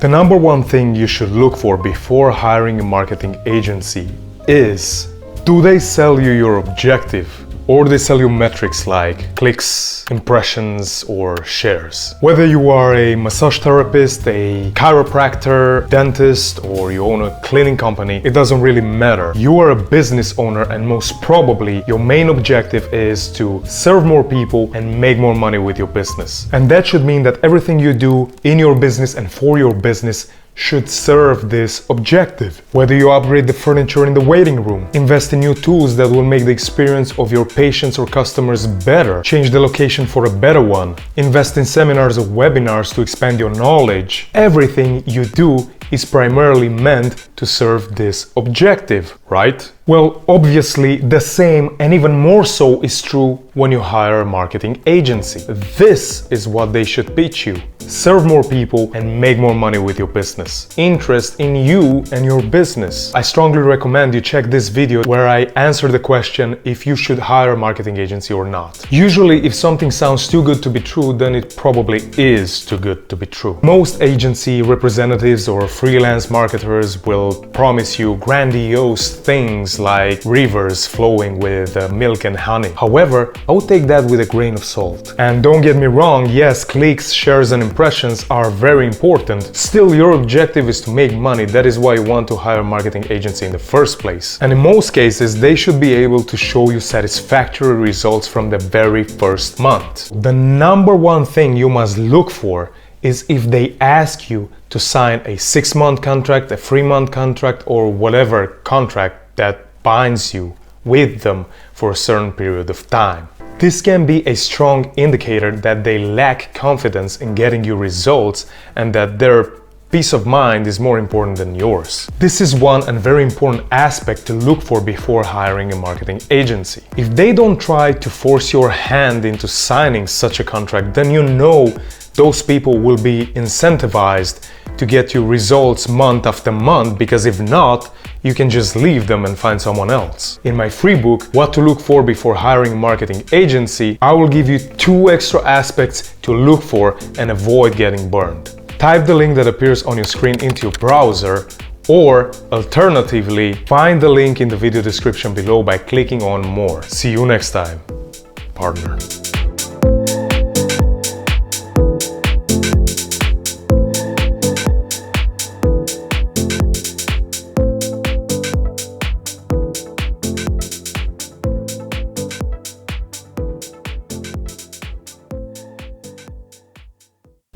The number one thing you should look for before hiring a marketing agency is, do they sell you your objective? Or they sell you metrics like clicks, impressions, or shares. Whether you are a massage therapist, a chiropractor, dentist, or you own a cleaning company, it doesn't really matter. You are a business owner, and most probably your main objective is to serve more people and make more money with your business. And that should mean that everything you do in your business and for your business should serve this objective. Whether you upgrade the furniture in the waiting room, invest in new tools that will make the experience of your patients or customers better, change the location for a better one, invest in seminars or webinars to expand your knowledge. Everything you do is primarily meant to serve this objective, right? Well, obviously the same and even more so is true when you hire a marketing agency. This is what they should pitch you. Serve more people and make more money with your business. Interest in you and your business. I strongly recommend you check this video where I answer the question if you should hire a marketing agency or not. Usually, if something sounds too good to be true, then it probably is too good to be true. Most agency representatives or freelance marketers will promise you grandiose things like rivers flowing with milk and honey. However, I would take that with a grain of salt. And don't get me wrong, yes, clicks, shares and impressions are very important. Still, your objective is to make money. That is why you want to hire a marketing agency in the first place. And in most cases, they should be able to show you satisfactory results from the very first month. The number one thing you must look for is if they ask you to sign a 6-month contract, a 3-month contract, or whatever contract that binds you with them for a certain period of time. This can be a strong indicator that they lack confidence in getting you results and that their peace of mind is more important than yours. This is one and very important aspect to look for before hiring a marketing agency. If they don't try to force your hand into signing such a contract, then you know those people will be incentivized to get you results month after month, because if not, you can just leave them and find someone else. In my free book, What to Look For Before Hiring a Marketing Agency, I will give you 2 extra aspects to look for and avoid getting burned. Type the link that appears on your screen into your browser, or alternatively, find the link in the video description below by clicking on More. See you next time, partner.